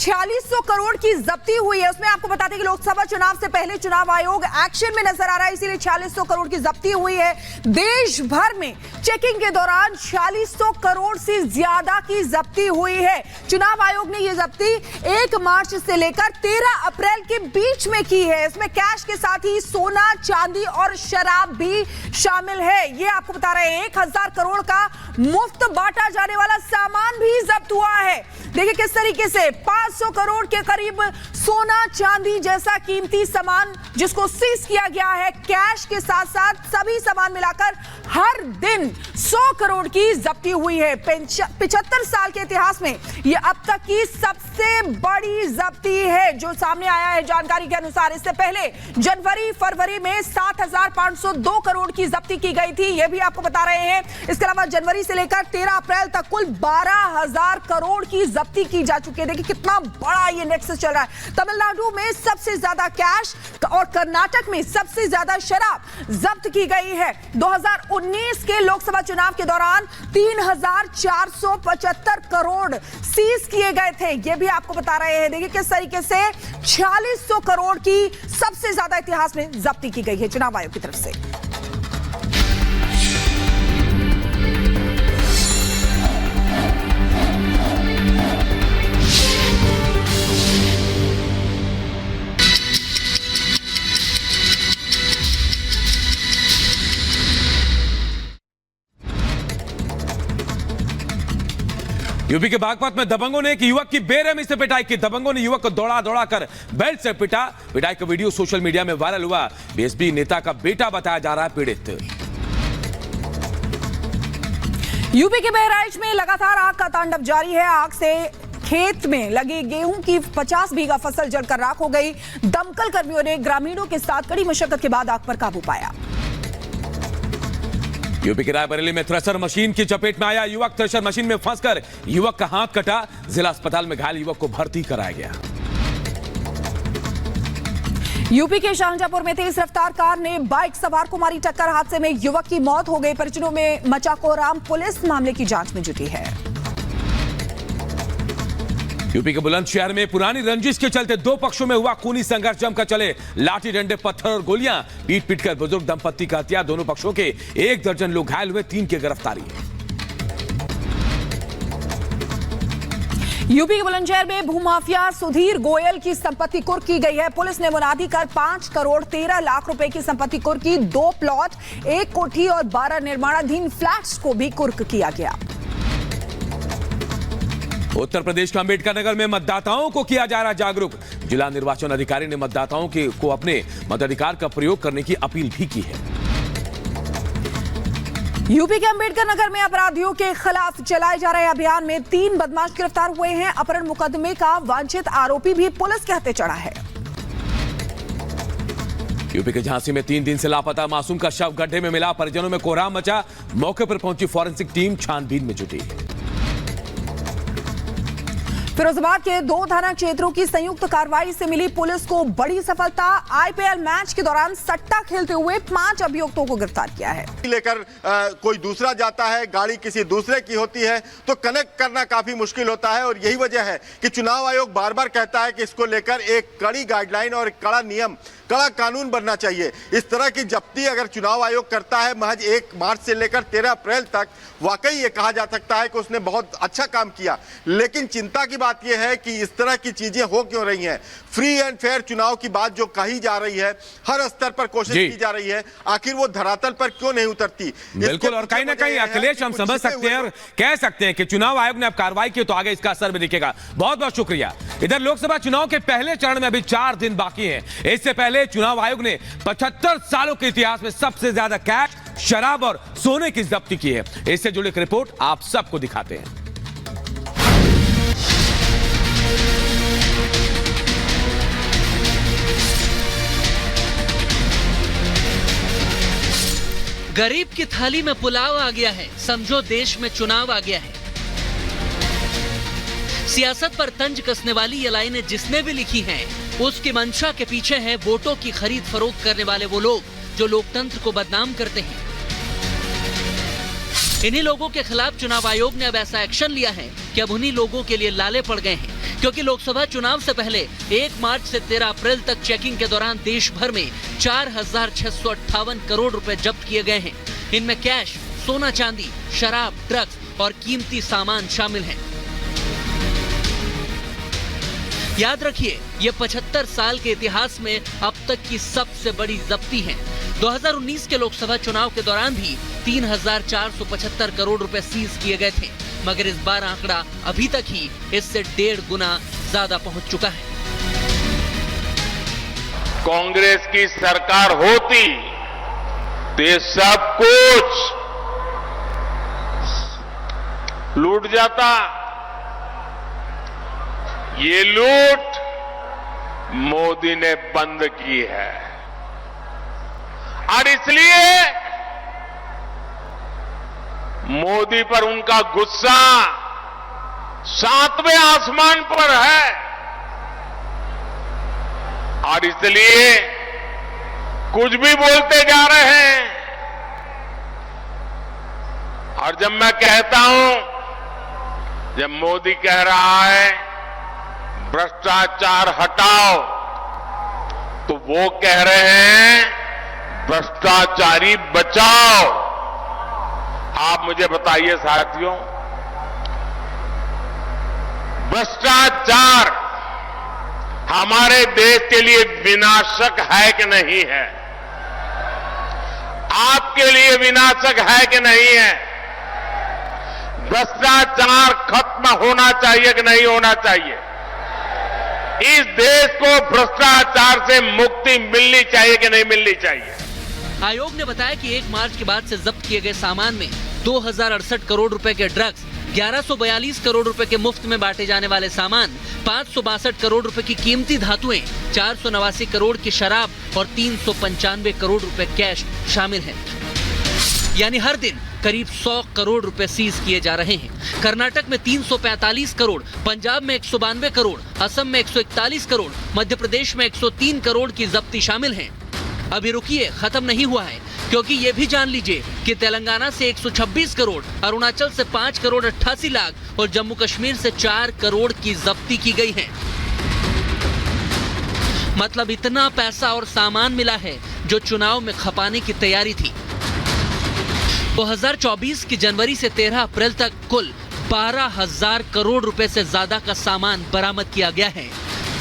4600 करोड़ की जब्ती हुई है। उसमें आपको बताते हैं कि लोकसभा चुनाव से पहले चुनाव आयोग एक्शन में नजर आ रहा है, इसीलिए 4600 करोड़ की जब्ती हुई है। देश भर में चेकिंग के दौरान 4600 करोड़ से ज्यादा की जब्ती हुई है। चुनाव आयोग ने यह जब्ती 1 मार्च से लेकर 13 अप्रैल के बीच में की है। इसमें कैश के साथ ही सोना, चांदी और शराब भी शामिल है। ये आपको बता रहे हैं 1000 करोड़ का मुफ्त बांटा जाने वाला सामान भी जब्त हुआ है। देखिए किस तरीके से 500 करोड़ के करीब सोना, चांदी जैसा कीमती सामान जिसको सीज किया गया है। कैश के साथ साथ सभी सामान मिलाकर हर दिन 100 करोड़ की जब्ती हुई है। 75 साल के इतिहास में यह अब तक की सबसे बड़ी जब्ती है जो सामने आया है जानकारी के अनुसार। इससे पहले जनवरी फरवरी में 7502 करोड़ की जब्ती की गई थी, यह भी आपको बता रहे हैं। इसके अलावा जनवरी से लेकर 13 अप्रैल तक कुल 12000 करोड़ की जब्ती की जा चुकी है। देखिए कितना बड़ा ये नेक्सस चल रहा है। तमिलनाडु में सबसे ज्यादा कैश और कर्नाटक में सबसे ज्यादा शराब जब्त की गई है। 2019 के लोकसभा चुनाव के दौरान 3475 करोड़ सीज किए गए थे, ये भी आपको बता रहे हैं। देखिए किस तरीके से 4600 करोड़ की सबसे ज्यादा इतिहास में जब्ती की गई है चुनाव आयोग की तरफ से। यूपी के बागपत में दबंगों ने एक युवक की बेरहमी से पिटाई की। दबंगों ने युवक को दौड़ा दौड़ा कर बेल्ट से पिटा। पिटाई का वीडियो सोशल मीडिया में वायरल हुआ। बीएसपी नेता का बेटा बताया जा रहा है पीड़ित। यूपी के बहराइच में लगातार आग का तांडव जारी है। आग से खेत में लगी गेहूं की 50 बीघा फसल जलकर राख हो गई। दमकल कर्मियों ने ग्रामीणों के साथ कड़ी मशक्कत के बाद आग पर काबू पाया। यूपी के रायबरेली में थ्रेशर मशीन की चपेट में आया युवक। थ्रेशर मशीन में फंसकर युवक का हाथ कटा। जिला अस्पताल में घायल युवक को भर्ती कराया गया। यूपी के शाहजहांपुर में तेज रफ्तार कार ने बाइक सवार को मारी टक्कर। हादसे में युवक की मौत हो गई। परिजनों में मचा कोहराम। पुलिस मामले की जांच में जुटी है। यूपी के बुलंदशहर में पुरानी रंजिश के चलते दो पक्षों में हुआ खूनी संघर्ष। जमकर चले लाठी डंडे, पत्थर और गोलियां। पीट पीटकर बुजुर्ग दंपत्ति का हत्या। दोनों पक्षों के 1 दर्जन लोग घायल हुए। 3 की गिरफ्तारी। यूपी के बुलंदशहर में भूमाफिया सुधीर गोयल की संपत्ति कुर्क की गई है। पुलिस ने मुनादी कर 5 करोड़ 13 लाख रुपए की संपत्ति कुर्क की। 2 प्लॉट, 1 कोठी और 12 निर्माणाधीन फ्लैट्स को भी कुर्क किया गया। उत्तर प्रदेश के अंबेडकर नगर में मतदाताओं को किया जा रहा जागरूक। जिला निर्वाचन अधिकारी ने मतदाताओं को अपने मताधिकार का प्रयोग करने की अपील भी की है। यूपी के अंबेडकर नगर में अपराधियों के खिलाफ चलाए जा रहे अभियान में 3 बदमाश गिरफ्तार हुए हैं। अपहरण मुकदमे का वांछित आरोपी भी पुलिस के हत्थे चढ़ा है। यूपी के झांसी में 3 दिन से लापता मासूम का शव गड्ढे में मिला। परिजनों में कोहराम मचा। मौके पर पहुंची फॉरेंसिक टीम छानबीन में जुटी। फिरोजाबाद के 2 थाना क्षेत्रों की संयुक्त कार्रवाई से मिली पुलिस को बड़ी सफलता। आईपीएल मैच के दौरान सट्टा खेलते हुए 5 अभियुक्तों को गिरफ्तार किया है। लेकर कोई दूसरा जाता है, गाड़ी किसी दूसरे की होती है तो कनेक्ट करना काफी मुश्किल होता है। और यही वजह है कि चुनाव आयोग बार बार कहता है कि इसको लेकर एक कड़ी गाइडलाइन और कड़ा नियम, कड़ा कानून बनना चाहिए। इस तरह की जब्ती अगर चुनाव आयोग करता है महज 1 मार्च से लेकर 13 अप्रैल तक, वाकई ये कहा जा सकता है कि उसने बहुत अच्छा काम किया। लेकिन चिंता की बात यह है कि इस तरह की चीजें हो क्यों रही हैं। फ्री एंड फेयर चुनाव की बात जो कही जा रही है, हर स्तर पर कोशिश की जा रही है, आखिर वो धरातल पर क्यों नहीं उतरती। बिल्कुल, और कहीं ना कहीं अखिलेश हम समझ सकते हैं और कह सकते हैं कि चुनाव आयोग ने अब कार्रवाई की तो आगे इसका असर भी दिखेगा। बहुत बहुत शुक्रिया। इधर लोकसभा चुनाव के पहले चरण में अभी 4 दिन बाकी हैं। इससे पहले चुनाव आयोग ने 75 सालों के इतिहास में सबसे ज्यादा कैश, शराब और सोने की जब्ती की है। इससे जुड़ी एक रिपोर्ट आप सबको दिखाते हैं। गरीब की थाली में पुलाव आ गया है, समझो देश में चुनाव आ गया है। सियासत पर तंज कसने ये ये लाइनें जिसने भी लिखी हैं, उसकी मंशा के पीछे है वोटों की खरीद फरोख्त करने वाले वो लोग जो लोकतंत्र को बदनाम करते हैं। इन्हीं लोगों के खिलाफ चुनाव आयोग ने अब ऐसा एक्शन लिया है कि अब उन्हीं लोगों के लिए लाले पड़ गए हैं क्योंकि लोकसभा चुनाव से पहले 1 मार्च से 13 अप्रैल तक चेकिंग के दौरान देश भर में 4,658 करोड़ रुपए जब्त किए गए हैं। इनमें कैश, सोना चांदी, शराब, ड्रग्स और कीमती सामान शामिल हैं। याद रखिए, ये 75 साल के इतिहास में अब तक की सबसे बड़ी जब्ती है। 2019 के लोकसभा चुनाव के दौरान भी 3,475 करोड़ रुपए सीज किए गए थे, मगर इस बार आंकड़ा अभी तक ही इससे 1.5 गुना ज्यादा पहुंच चुका है। कांग्रेस की सरकार होती तो ये सब कुछ लूट जाता। ये लूट मोदी ने बंद की है और इसलिए मोदी पर उनका गुस्सा 7वें आसमान पर है और इसलिए कुछ भी बोलते जा रहे हैं। और जब मैं कहता हूं, जब मोदी कह रहा है भ्रष्टाचार हटाओ, तो वो कह रहे हैं भ्रष्टाचारी बचाओ। आप मुझे बताइए साथियों, भ्रष्टाचार हमारे देश के लिए विनाशक है कि नहीं है? आपके लिए विनाशक है कि नहीं है? भ्रष्टाचार खत्म होना चाहिए कि नहीं होना चाहिए? इस देश को भ्रष्टाचार से मुक्ति मिलनी चाहिए कि नहीं मिलनी चाहिए? आयोग ने बताया कि 1 मार्च के बाद से जब्त किए गए सामान में 2,068 करोड़ रुपए के ड्रग्स, 1142 करोड़ रुपए के मुफ्त में बांटे जाने वाले सामान, 562 करोड़ रुपए की कीमती धातुएं, 489 करोड़ की शराब और 395 करोड़ रुपए कैश शामिल हैं। यानी हर दिन करीब 100 करोड़ रुपए सीज किए जा रहे हैं। कर्नाटक में 345 करोड़, पंजाब में 192 करोड़, असम में 141 करोड़, मध्य प्रदेश में 103 करोड़ की जब्ती शामिल है। अभी रुकिए, खत्म नहीं हुआ है, क्योंकि ये भी जान लीजिए कि तेलंगाना से 126 करोड़, अरुणाचल से 5 करोड़ 88 लाख और जम्मू कश्मीर से 4 करोड़ की जब्ती की गई है। मतलब इतना पैसा और सामान मिला है जो चुनाव में खपाने की तैयारी थी। 2024 की जनवरी से 13 अप्रैल तक कुल 12,000 करोड़ रुपए से ज्यादा का सामान बरामद किया गया है।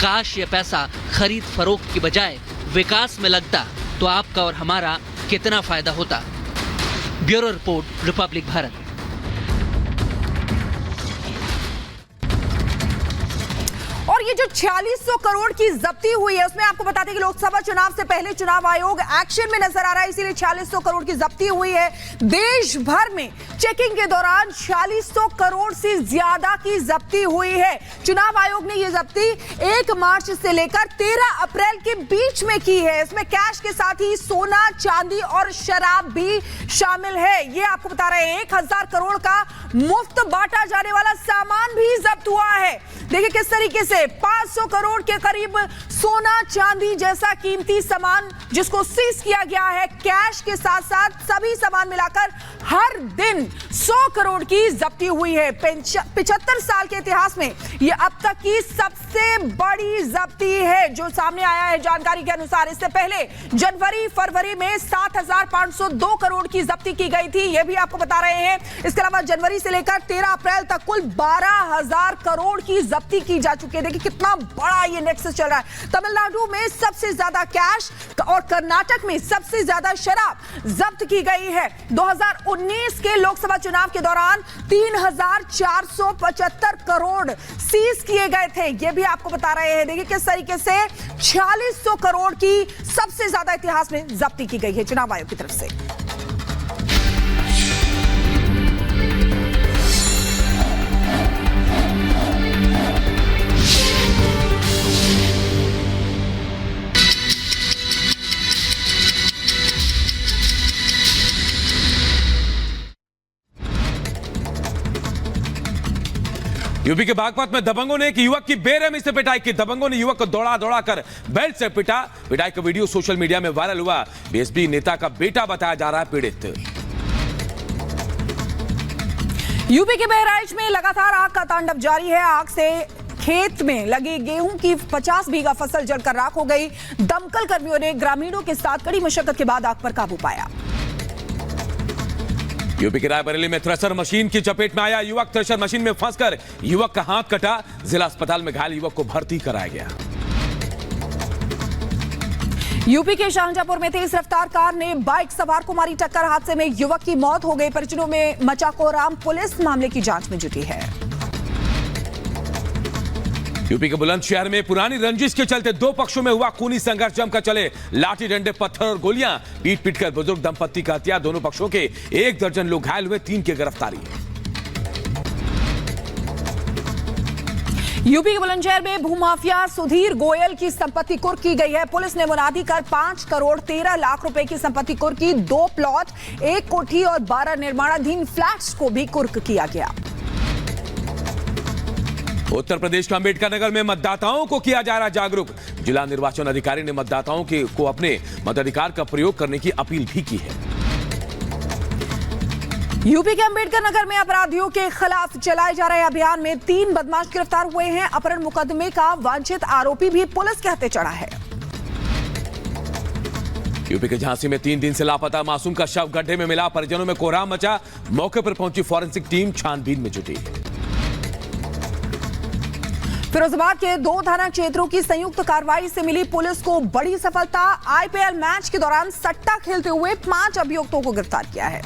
काश ये पैसा खरीद फरोख्त की बजाय विकास में लगता तो आपका और हमारा कितना फायदा होता। Bureau report, Republic Bharat. और ये जो 4600 करोड़ की जब्ती हुई है, उसमें आपको बता दें कि लोकसभा चुनाव से पहले चुनाव आयोग एक्शन में नजर आ रहा है, इसीलिए 4600 करोड़ की जब्ती हुई है। देश भर में चेकिंग के दौरान 4600 करोड़ से ज्यादा की जब्ती हुई है। चुनाव आयोग ने यह जब्ती 1 मार्च से लेकर 13 अप्रैल के बीच में की है। इसमें कैश के साथ ही सोना, चांदी और शराब भी शामिल है। ये आपको बता रहे हैं 1000 करोड़ का मुफ्त बांटा जाने वाला सामान भी जब्त हुआ है। देखिए किस तरीके से 500 करोड़ के करीब सोना, चांदी जैसा कीमती सामान जिसको सीज किया गया है। कैश के साथ साथ सभी सामान मिलाकर हर दिन 100 करोड़ की जब्ती हुई है। 75 साल के इतिहास में यह अब तक की सबसे बड़ी जब्ती है जो सामने आया है जानकारी के अनुसार। इससे पहले जनवरी, फरवरी में 7,502 करोड़ की जब्ती की गई थी, यह भी आपको बता रहे हैं। इसके अलावा जनवरी से लेकर 13 अप्रैल तक कुल 12,000 करोड़ की जब्ती की जा चुकी है। देखिए कितना बड़ा ये नेक्सस चल रहा है। तमिलनाडु में सबसे ज्यादा कैश और कर्नाटक में सबसे ज्यादा शराब जब्त की गई है। 2019 के लोकसभा चुनाव के दौरान 3,475 करोड़ सीज किए गए थे, ये भी आपको बता रहे हैं। देखिए किस तरीके से 4600 करोड़ की सबसे ज्यादा इतिहास में जब्ती की गई है चुनाव आयोग की तरफ से। यूपी के बागपत में दबंगों ने एक युवक की बेरहमी से पिटाई की। दबंगों ने युवक को दौड़ा दौड़ा कर बेल्ट से पिटा। पिटाई का वीडियो सोशल मीडिया में वायरल हुआ। बीएसपी नेता का बेटा बताया जा रहा है पीड़ित। यूपी के बहराइच में लगातार आग का तांडव जारी है। आग से खेत में लगी गेहूं की 50 बीघा फसल जलकर राख हो गई। दमकल कर्मियों ने ग्रामीणों के साथ कड़ी मशक्कत के बाद आग पर काबू पाया। यूपी के रायबरेली में थ्रेशर मशीन की चपेट में आया युवक। थ्रेशर मशीन में फंसकर युवक का हाथ कटा। जिला अस्पताल में घायल युवक को भर्ती कराया गया। यूपी के शाहजहांपुर में तेज रफ्तार कार ने बाइक सवार को मारी टक्कर। हादसे में युवक की मौत हो गई। परिजनों में मचा कोहराम। पुलिस मामले की जांच में जुटी है। यूपी के बुलंदशहर में पुरानी रंजिश के चलते दो पक्षों में हुआ खूनी संघर्ष। जमकर चले लाठी डंडे, पत्थर और गोलियां। पीट पीटकर बुजुर्ग दंपत्ति का हत्या। दोनों पक्षों के 1 दर्जन लोग घायल हुए। 3 की गिरफ्तारी। यूपी के बुलंदशहर में भूमाफिया सुधीर गोयल की संपत्ति कुर्क की गई है। पुलिस ने मुनादी कर 5 करोड़ 13 लाख रुपए की संपत्ति कुर्क की। 2 प्लॉट, 1 कोठी और 12 निर्माणाधीन फ्लैट्स को भी कुर्क किया गया। उत्तर प्रदेश के अंबेडकर नगर में मतदाताओं को किया जा रहा जागरूक। जिला निर्वाचन अधिकारी ने मतदाताओं को अपने मताधिकार का प्रयोग करने की अपील भी की है। यूपी के अंबेडकर नगर में अपराधियों के खिलाफ चलाए जा रहे अभियान में 3 बदमाश गिरफ्तार हुए हैं। अपहरण मुकदमे का वांछित आरोपी भी पुलिस के हत्थे चढ़ा है। यूपी के झांसी में 3 दिन से लापता मासूम का शव गड्ढे में मिला। परिजनों में कोहराम मचा। मौके पर पहुंची फॉरेंसिक टीम छानबीन में जुटी। फिरोजाबाद के 2 थाना क्षेत्रों की संयुक्त कार्रवाई से मिली पुलिस को बड़ी सफलता। आईपीएल मैच के दौरान सट्टा खेलते हुए 5 अभियुक्तों को गिरफ्तार किया है।